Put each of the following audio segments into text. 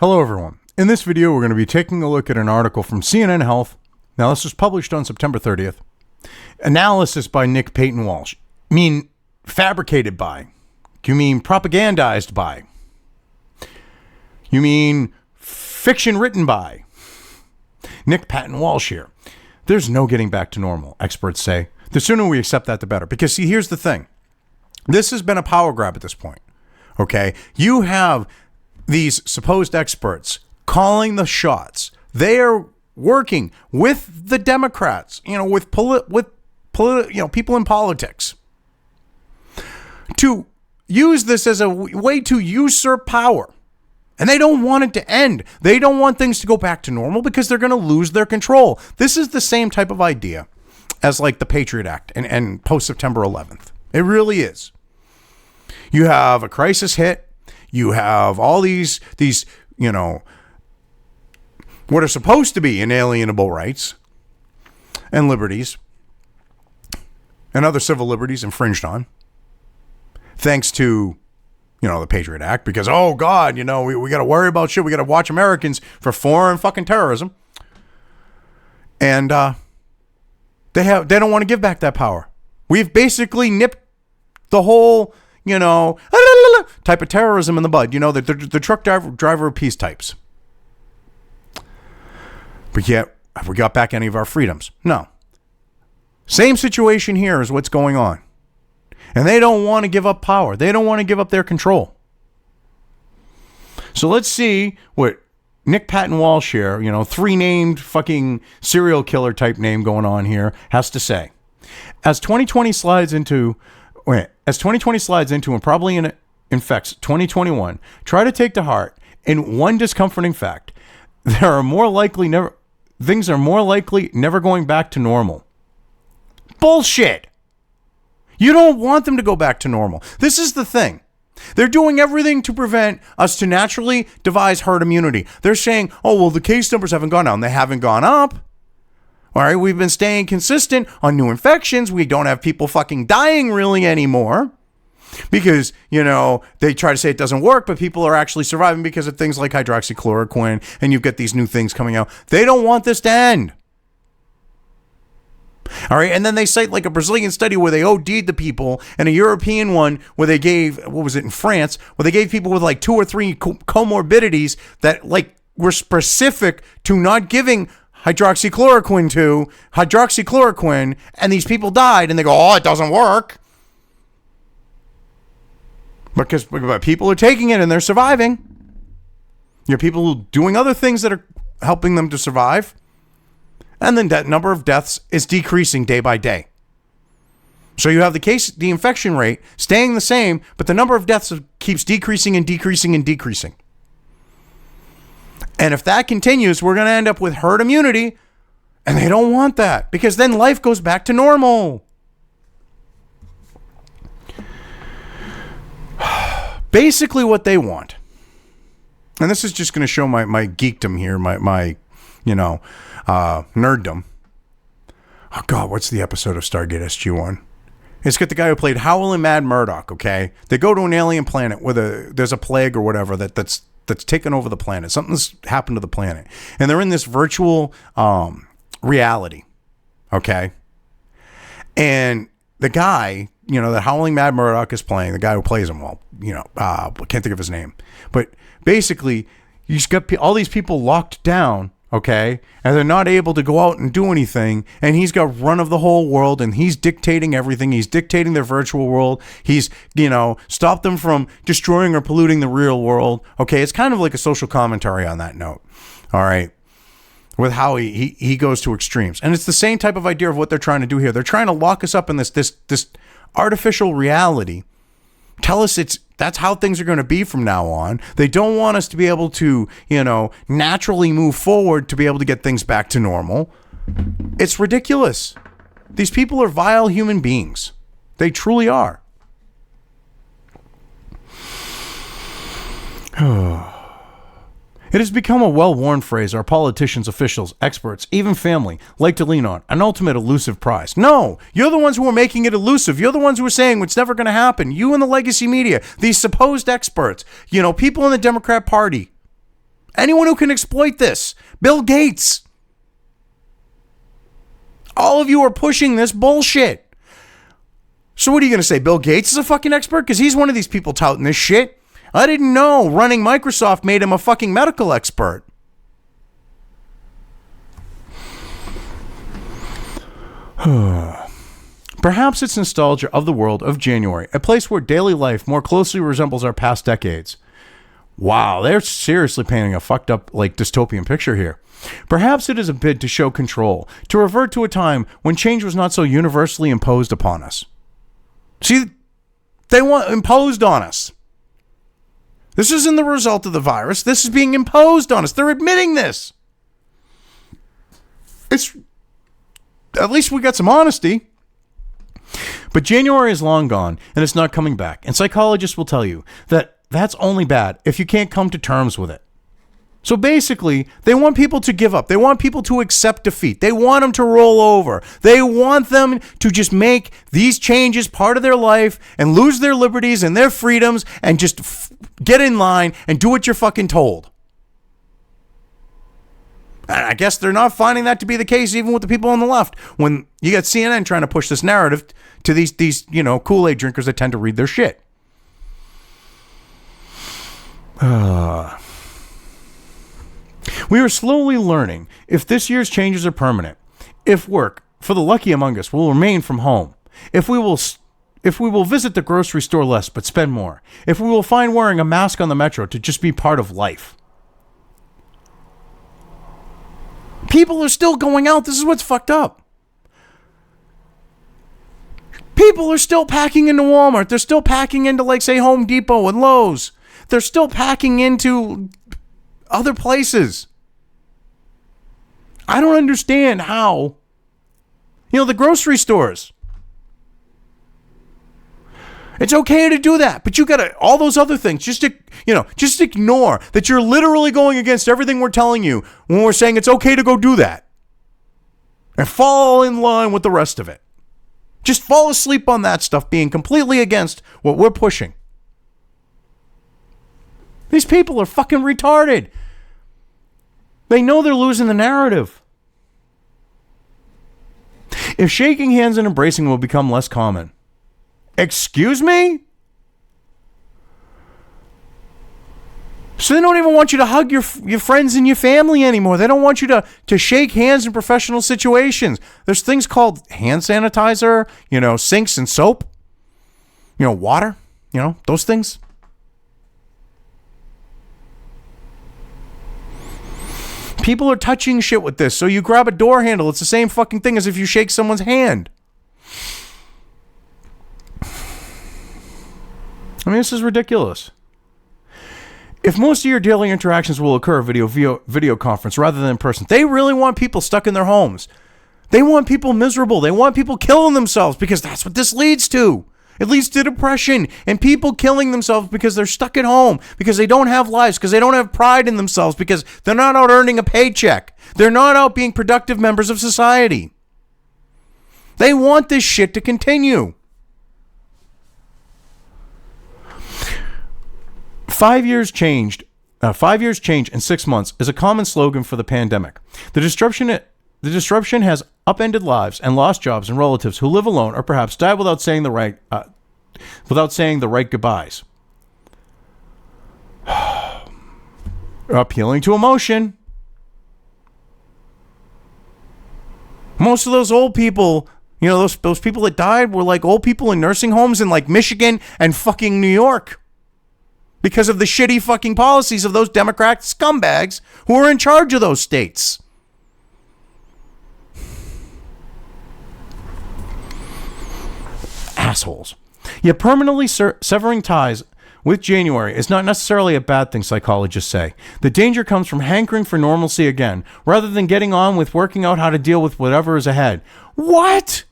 Hello everyone. In this video, we're going to be taking a look at an article from CNN Health. Now, this was published on September 30th. Analysis by Nick Peyton Walsh. Mean fabricated by? You mean propagandized by? You mean fiction written by? Nick Patton Walsh here. There's no getting back to normal, experts say. The sooner we accept that, the better. Because see, here's the thing. This has been a power grab at this point. Okay? You have these supposed experts calling the shots. They are working with the Democrats, with people in politics to use this as a way to usurp power. And they don't want it to end. They don't want things to go back to normal because they're going to lose their control. This is the same type of idea as like the Patriot Act and post-September 11th. It really is. You have a crisis hit. You have all these, what are supposed to be inalienable rights and liberties and other civil liberties infringed on thanks to, the Patriot Act because, oh God, we got to worry about shit. We got to watch Americans for foreign fucking terrorism. And they don't want to give back that power. We've basically nipped the whole type of terrorism in the bud, the truck driver of peace types. But yet, have we got back any of our freedoms? No. Same situation here is what's going on. And they don't want to give up power. They don't want to give up their control. So let's see what Nick Patton Walsh here, three named fucking serial killer type name going on here, has to say. As 2020 slides into and probably infects 2021, try to take to heart in one discomforting fact: things are more likely never going back to normal. Bullshit. You don't want them to go back to normal. This is the thing. They're doing everything to prevent us to naturally devise herd immunity. They're saying, oh, well, the case numbers haven't gone down. They haven't gone up. All right, we've been staying consistent on new infections. We don't have people fucking dying really anymore because, they try to say it doesn't work, but people are actually surviving because of things like hydroxychloroquine, and you've got these new things coming out. They don't want this to end. All right, and then they cite like a Brazilian study where they OD'd the people and a European one where they gave, in France, where they gave people with like 2 or 3 comorbidities that like were specific to not giving hydroxychloroquine, and these people died, and they go, oh, it doesn't work. But people are taking it and they're surviving. You have people doing other things that are helping them to survive. And then that number of deaths is decreasing day by day. So you have the infection rate staying the same, but the number of deaths keeps decreasing and decreasing and decreasing. And if that continues, we're going to end up with herd immunity, and they don't want that because then life goes back to normal. Basically what they want, and this is just going to show my geekdom here, my nerddom. Oh God, what's the episode of Stargate SG-1? It's got the guy who played Howell and Mad Murdoch, okay? They go to an alien planet where there's a plague or whatever that's taken over the planet. Something's happened to the planet. And they're in this virtual reality, okay? And the guy, that Howling Mad Murdoch is playing, the guy who plays him, I can't think of his name. But basically, you just got all these people locked down, okay? And they're not able to go out and do anything. And he's got run of the whole world, and he's dictating everything. He's dictating their virtual world. He's, stopped them from destroying or polluting the real world. Okay, it's kind of like a social commentary on that note. All right. With how he goes to extremes. And it's the same type of idea of what they're trying to do here. They're trying to lock us up in this artificial reality. Tell us that's how things are going to be from now on. They don't want us to be able to, naturally move forward to be able to get things back to normal. It's ridiculous. These people are vile human beings. They truly are. It has become a well-worn phrase our politicians, officials, experts, even family like to lean on, an ultimate elusive prize. No, you're the ones who are making it elusive. You're the ones who are saying it's never going to happen. You and the legacy media, these supposed experts, people in the Democrat Party. Anyone who can exploit this. Bill Gates. All of you are pushing this bullshit. So what are you going to say? Bill Gates is a fucking expert? Because he's one of these people touting this shit. I didn't know running Microsoft made him a fucking medical expert. Perhaps it's nostalgia of the world of January, a place where daily life more closely resembles our past decades. Wow, they're seriously painting a fucked up, like, dystopian picture here. Perhaps it is a bid to show control, to revert to a time when change was not so universally imposed upon us. See, they want imposed on us. This isn't the result of the virus. This is being imposed on us. They're admitting this. It's, at least we got some honesty. But January is long gone, and it's not coming back. And psychologists will tell you that that's only bad if you can't come to terms with it. So basically, they want people to give up. They want people to accept defeat. They want them to roll over. They want them to just make these changes part of their life and lose their liberties and their freedoms and just get in line and do what you're fucking told. And I guess they're not finding that to be the case even with the people on the left. When you got CNN trying to push this narrative to these Kool-Aid drinkers that tend to read their shit. We are slowly learning if this year's changes are permanent, if work, for the lucky among us, will remain from home, if we will visit the grocery store less but spend more, if we will find wearing a mask on the metro to just be part of life. People are still going out. This is what's fucked up. People are still packing into Walmart. They're still packing into, like, say, Home Depot and Lowe's. They're still packing into other places. I don't understand how. The grocery stores. It's okay to do that, but you got all those other things. Just ignore that you're literally going against everything we're telling you when we're saying it's okay to go do that. And fall in line with the rest of it. Just fall asleep on that stuff, being completely against what we're pushing. These people are fucking retarded. They know they're losing the narrative. If shaking hands and embracing will become less common. Excuse me? So they don't even want you to hug your friends and your family anymore. They don't want you to shake hands in professional situations. There's things called hand sanitizer, sinks and soap, water, those things. People are touching shit with this. So you grab a door handle. It's the same fucking thing as if you shake someone's hand. I mean, this is ridiculous. If most of your daily interactions will occur video conference rather than in person, they really want people stuck in their homes. They want people miserable. They want people killing themselves because that's what this leads to. It leads to depression and people killing themselves because they're stuck at home, because they don't have lives, because they don't have pride in themselves, because they're not out earning a paycheck. They're not out being productive members of society. They want this shit to continue. 5 years change in 6 months is a common slogan for the pandemic. The disruption has upended lives and lost jobs and relatives who live alone or perhaps died without saying the right goodbyes. Appealing to emotion. Most of those old people, those people that died were like old people in nursing homes in like Michigan and fucking New York. Because of the shitty fucking policies of those Democrat scumbags who are in charge of those states. Assholes. Yet permanently severing ties with January is not necessarily a bad thing, psychologists say. The danger comes from hankering for normalcy again, rather than getting on with working out how to deal with whatever is ahead. What?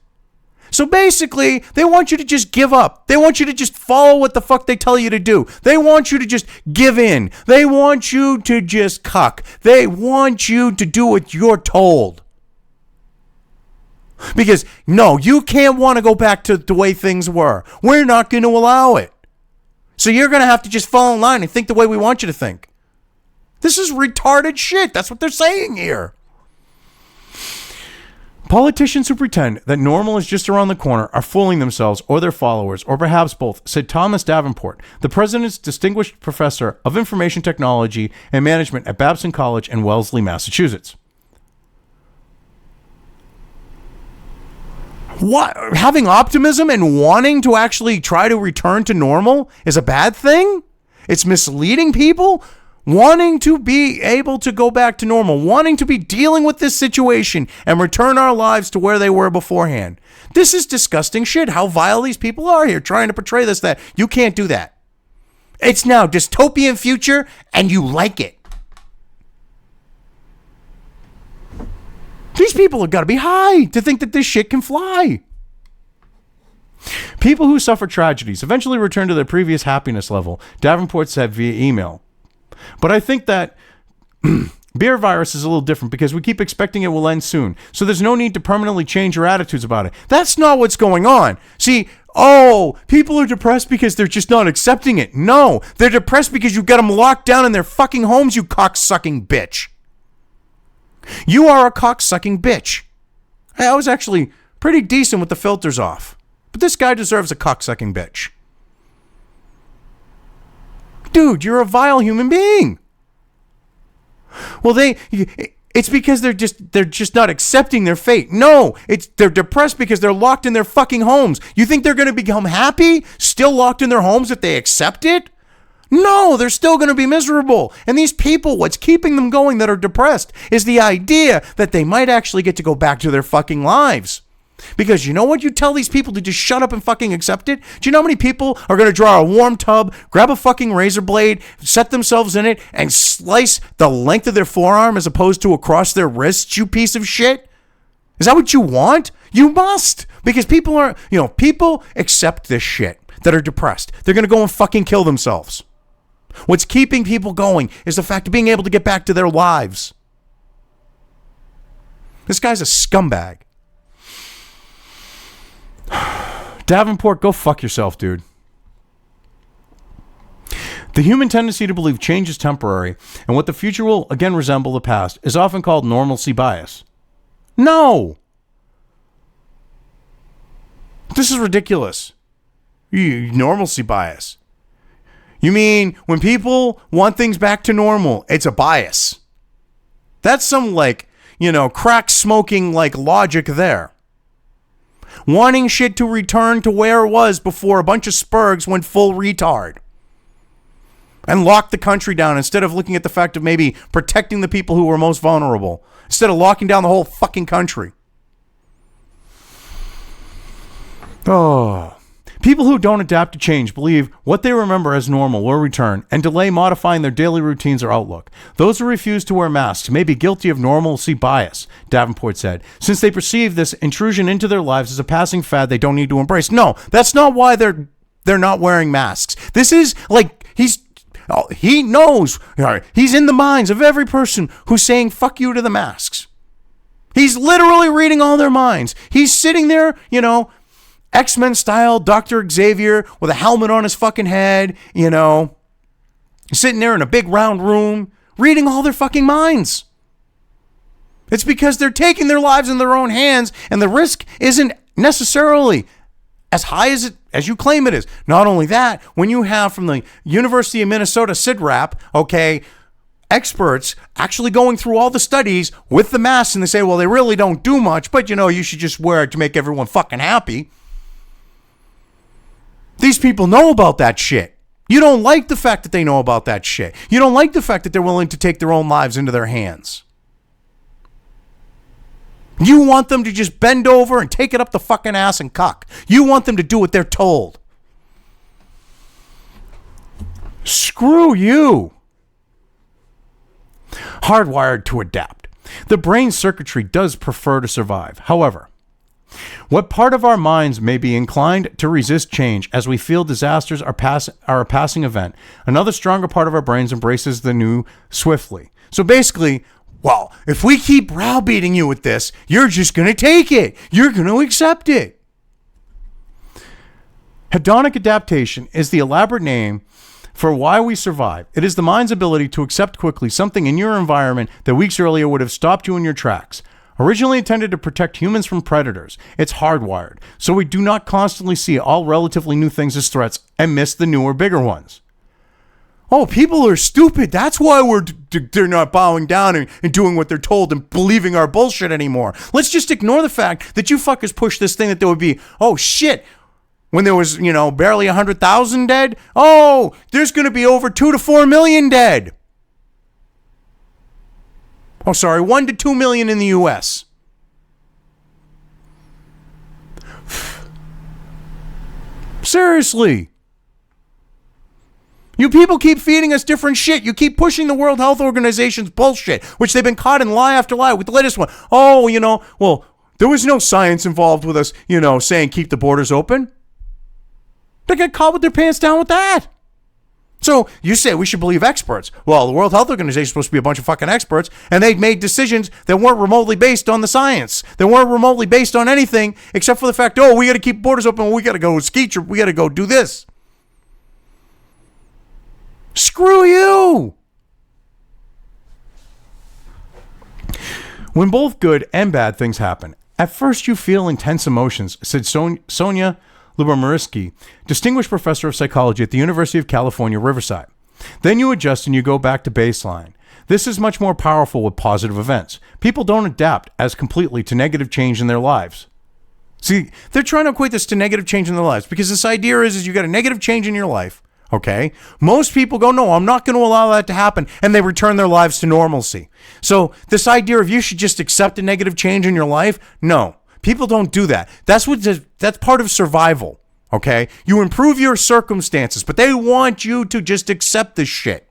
So basically, they want you to just give up. They want you to just follow what the fuck they tell you to do. They want you to just give in. They want you to just cuck. They want you to do what you're told. Because, no, you can't want to go back to the way things were. We're not going to allow it. So you're going to have to just fall in line and think the way we want you to think. This is retarded shit. That's what they're saying here. Politicians who pretend that normal is just around the corner are fooling themselves or their followers, or perhaps both, said Thomas Davenport, the president's distinguished professor of information technology and management at Babson College in Wellesley, Massachusetts. What? Having optimism and wanting to actually try to return to normal is a bad thing? It's misleading people? Wanting to be able to go back to normal, wanting to be dealing with this situation and return our lives to where they were beforehand. This is disgusting shit, how vile these people are here, trying to portray this, that you can't do that. It's now dystopian future, and you like it. These people have got to be high to think that this shit can fly. People who suffer tragedies eventually return to their previous happiness level, Davenport said via email. But I think that beer virus is a little different because we keep expecting it will end soon. So there's no need to permanently change your attitudes about it. That's not what's going on. See, people are depressed because they're just not accepting it. No, they're depressed because you got them locked down in their fucking homes, you cocksucking bitch. You are a cocksucking bitch. I was actually pretty decent with the filters off. But this guy deserves a cocksucking bitch. Dude, you're a vile human being. Well, it's because they're just not accepting their fate. No, they're depressed because they're locked in their fucking homes. You think they're going to become happy, still locked in their homes if they accept it? No, they're still going to be miserable. And these people, what's keeping them going that are depressed is the idea that they might actually get to go back to their fucking lives. Because you know what? You tell these people to just shut up and fucking accept it. Do you know how many people are going to draw a warm tub, grab a fucking razor blade, set themselves in it, and slice the length of their forearm as opposed to across their wrists, you piece of shit? Is that what you want? You must. Because people accept this shit that are depressed. They're going to go and fucking kill themselves. What's keeping people going is the fact of being able to get back to their lives. This guy's a scumbag. Davenport, go fuck yourself, dude. The human tendency to believe change is temporary and what the future will again resemble the past is often called normalcy bias. No! This is ridiculous. Normalcy bias. You mean when people want things back to normal, it's a bias. That's some crack smoking logic there. Wanting shit to return to where it was before a bunch of spurgs went full retard and locked the country down instead of looking at the fact of maybe protecting the people who were most vulnerable, instead of locking down the whole fucking country. People who don't adapt to change believe what they remember as normal will return and delay modifying their daily routines or outlook. Those who refuse to wear masks may be guilty of normalcy bias, Davenport said, since they perceive this intrusion into their lives as a passing fad they don't need to embrace. No, that's not why they're not wearing masks. This is he knows. He's in the minds of every person who's saying fuck you to the masks. He's literally reading all their minds. He's sitting there, X-Men style, Dr. Xavier with a helmet on his fucking head, sitting there in a big round room, reading all their fucking minds. It's because they're taking their lives in their own hands, and the risk isn't necessarily as high as you claim it is. Not only that, when you have from the University of Minnesota CIDRAP, experts actually going through all the studies with the masks, and they say, well, they really don't do much, but you should just wear it to make everyone fucking happy. These people know about that shit. You don't like the fact that they know about that shit. You don't like the fact that they're willing to take their own lives into their hands. You want them to just bend over and take it up the fucking ass and cuck. You want them to do what they're told. Screw you. Hardwired to adapt. The brain circuitry does prefer to survive. However, what part of our minds may be inclined to resist change as we feel disasters are a passing event, another stronger part of our brains embraces the new swiftly. So basically, well, if we keep browbeating you with this, you're just going to take it. You're going to accept it. Hedonic adaptation is the elaborate name for why we survive. It is the mind's ability to accept quickly something in your environment that weeks earlier would have stopped you in your tracks. Originally intended to protect humans from predators, it's hardwired, so we do not constantly see all relatively new things as threats and miss the newer, bigger ones. Oh, people are stupid. That's why they're not bowing down and doing what they're told and believing our bullshit anymore. Let's just ignore the fact that you fuckers pushed this thing that there would be, oh shit, when there was, barely 100,000 dead. Oh, there's going to be over 2 to 4 million dead. Oh, sorry, 1 to 2 million in the U.S. Seriously. You people keep feeding us different shit. You keep pushing the World Health Organization's bullshit, which they've been caught in lie after lie with the latest one. Oh, well, there was no science involved with us, saying keep the borders open. They get caught with their pants down with that. So you say we should believe experts. Well, the World Health Organization is supposed to be a bunch of fucking experts, and they made decisions that weren't remotely based on the science. They weren't remotely based on anything except for the fact, we got to keep borders open. We got to go ski trip. We got to go do this. Screw you! When both good and bad things happen, at first you feel intense emotions, said Sonia Lubomirsky, distinguished professor of psychology at the University of California, Riverside. Then you adjust and you go back to baseline. This is much more powerful with positive events. People don't adapt as completely to negative change in their lives. See, they're trying to equate this to negative change in their lives because this idea is you got a negative change in your life. Okay. Most people go, no, I'm not going to allow that to happen. And they return their lives to normalcy. So this idea of you should just accept a negative change in your life. No, people don't do that. That's part of survival. Okay. You improve your circumstances, but they want you to just accept this shit.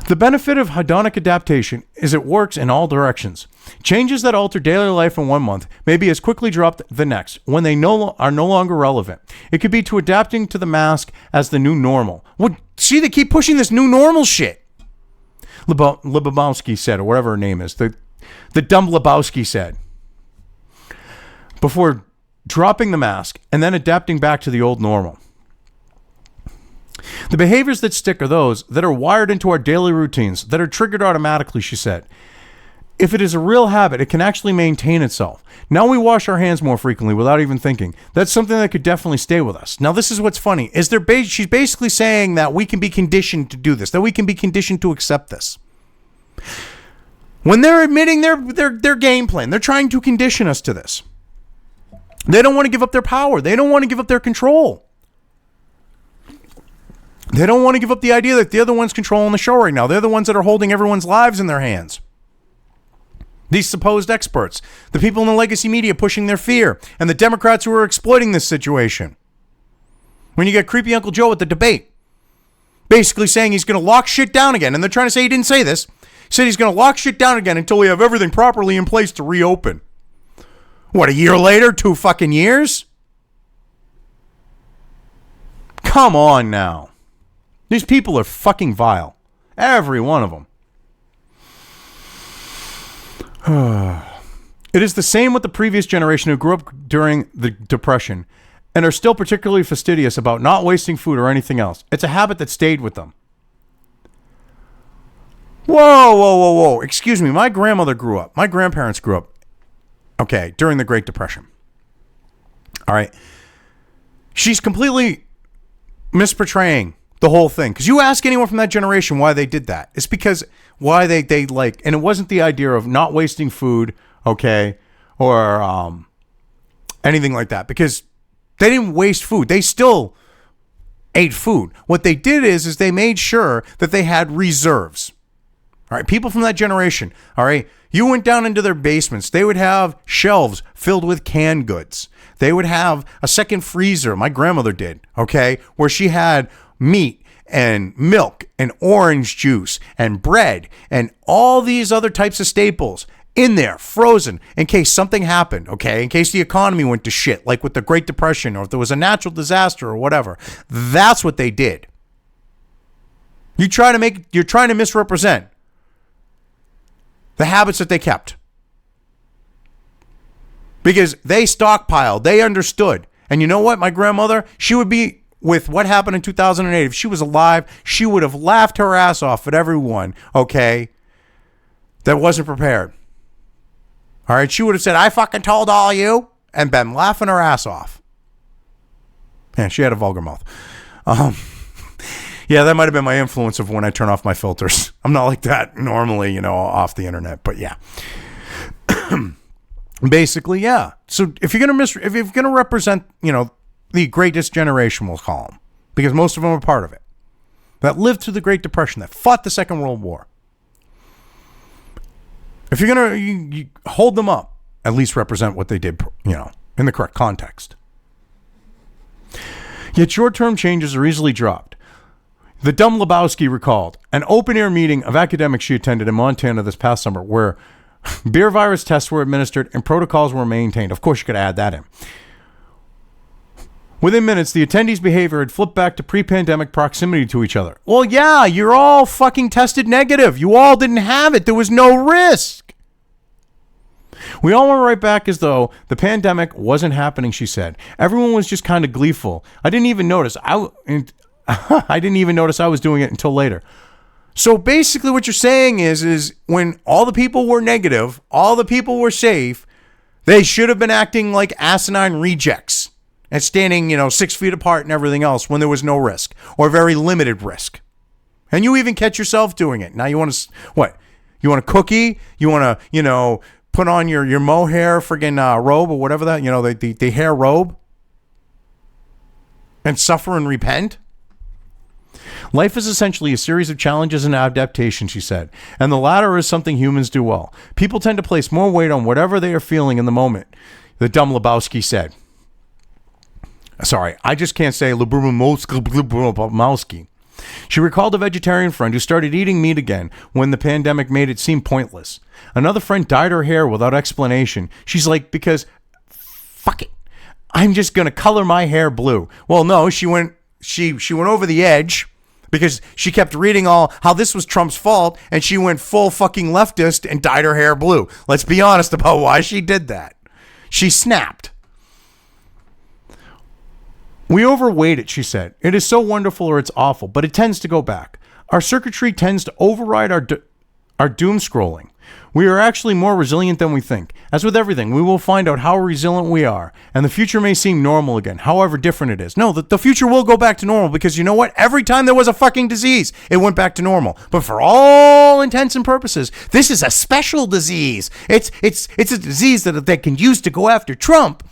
The benefit of hedonic adaptation is it works in all directions. Changes that alter daily life in 1 month may be as quickly dropped the next when they are no longer relevant. It could be to adapting to the mask as the new normal. Well, see, they keep pushing this new normal shit. Lebowski said, or whatever her name is, the dumb Lebowski said, before dropping the mask and then adapting back to the old normal. The behaviors that stick are those that are wired into our daily routines, that are triggered automatically, she said. If it is a real habit, it can actually maintain itself. Now we wash our hands more frequently without even thinking. That's something that could definitely stay with us. Now this is what's funny, is she's basically saying that we can be conditioned to do this, that we can be conditioned to accept this. When they're admitting their game plan, they're trying to condition us to this. They don't want to give up their power. They don't want to give up their control. They don't want to give up the idea that they're the ones controlling the show right now. They're the ones that are holding everyone's lives in their hands. These supposed experts, the people in the legacy media pushing their fear, and the Democrats who are exploiting this situation. When you get creepy Uncle Joe at the debate, basically saying he's going to lock shit down again, and they're trying to say he didn't say this. He said he's going to lock shit down again until we have everything properly in place to reopen. What, a year later? 2 fucking years? Come on now. These people are fucking vile. Every one of them. It is the same with the previous generation who grew up during the Depression and are still particularly fastidious about not wasting food or anything else. It's a habit that stayed with them. Whoa. Excuse me. My grandmother grew up. My grandparents grew up. Okay, during the Great Depression. All right. She's completely misportraying the whole thing. Because you ask anyone from that generation why they did that. It's because why they like, and it wasn't the idea of not wasting food, okay, or anything like that. Because they didn't waste food. They still ate food. What they did is they made sure that they had reserves. All right, people from that generation, all right, you went down into their basements. They would have shelves filled with canned goods. They would have a second freezer. My grandmother did, okay, where she had meat and milk and orange juice and bread and all these other types of staples in there, frozen, in case something happened, okay, in case the economy went to shit, like with the Great Depression, or if there was a natural disaster or whatever. That's what they did. You're trying to misrepresent the habits that they kept. Because they stockpiled, they understood, And you know what? My grandmother, she would be, with what happened in 2008, if she was alive, she would have laughed her ass off at everyone, okay, that wasn't prepared. All right, she would have said, I fucking told all you, and been laughing her ass off. Yeah, she had a vulgar mouth. Yeah, that might have been my influence of when I turn off my filters. I'm not like that normally, off the internet, but yeah. Basically, yeah. So if you're gonna represent, the greatest generation, we'll call them, because most of them are part of it, that lived through the Great Depression, that fought the Second World War. If you're gonna you hold them up, at least represent what they did, in the correct context. Yet short-term changes are easily dropped. The dumb Lebowski recalled an open-air meeting of academics she attended in Montana this past summer where beer virus tests were administered and protocols were maintained. Of course, you could add that in. Within minutes, the attendees' behavior had flipped back to pre-pandemic proximity to each other. Well, yeah, you're all fucking tested negative. You all didn't have it. There was no risk. We all went right back as though the pandemic wasn't happening, she said. Everyone was just kind of gleeful. I didn't even notice. I didn't even notice I was doing it until later. So basically what you're saying is when all the people were negative, all the people were safe, they should have been acting like asinine rejects and standing, 6 feet apart and everything else when there was no risk or very limited risk. And you even catch yourself doing it. Now you want to, what? You want a cookie? You want to, put on your mohair friggin' robe or whatever that, the hair robe and suffer and repent? Life is essentially a series of challenges and adaptations, she said, and the latter is something humans do well. People tend to place more weight on whatever they are feeling in the moment, the dumb Lebowski said. Sorry, I just can't say Lebowski. She recalled a vegetarian friend who started eating meat again when the pandemic made it seem pointless. Another friend dyed her hair without explanation. She's like, because fuck it, I'm just going to color my hair blue. Well, no, she went over the edge because she kept reading all how this was Trump's fault, and she went full fucking leftist and dyed her hair blue. Let's be honest about why she did that. She snapped. We overweight it, she said. It is so wonderful or it's awful, but it tends to go back. Our circuitry tends to override our doom scrolling. We are actually more resilient than we think. As with everything, we will find out how resilient we are, and the future may seem normal again, however different it is. No, the future will go back to normal because you know what? Every time there was a fucking disease, it went back to normal. But for all intents and purposes, this is a special disease. It's a disease that they can use to go after Trump.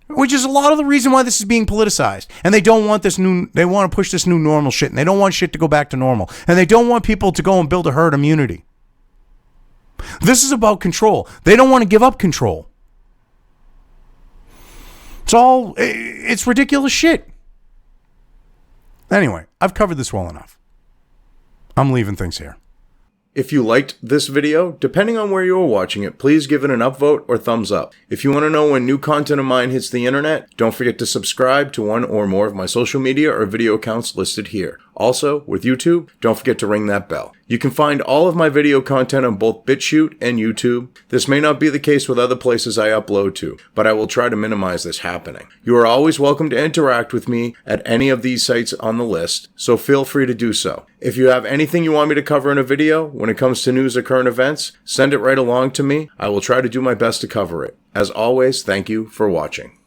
Which is a lot of the reason why this is being politicized. And they don't want they want to push this new normal shit. And they don't want shit to go back to normal. And they don't want people to go and build a herd immunity. This is about control. They don't want to give up control. It's ridiculous shit. Anyway, I've covered this well enough. I'm leaving things here. If you liked this video, depending on where you are watching it, please give it an upvote or thumbs up. If you want to know when new content of mine hits the internet, don't forget to subscribe to one or more of my social media or video accounts listed here. Also, with YouTube, don't forget to ring that bell. You can find all of my video content on both BitChute and YouTube. This may not be the case with other places I upload to, but I will try to minimize this happening. You are always welcome to interact with me at any of these sites on the list, so feel free to do so. If you have anything you want me to cover in a video, when it comes to news or current events, send it right along to me. I will try to do my best to cover it. As always, thank you for watching.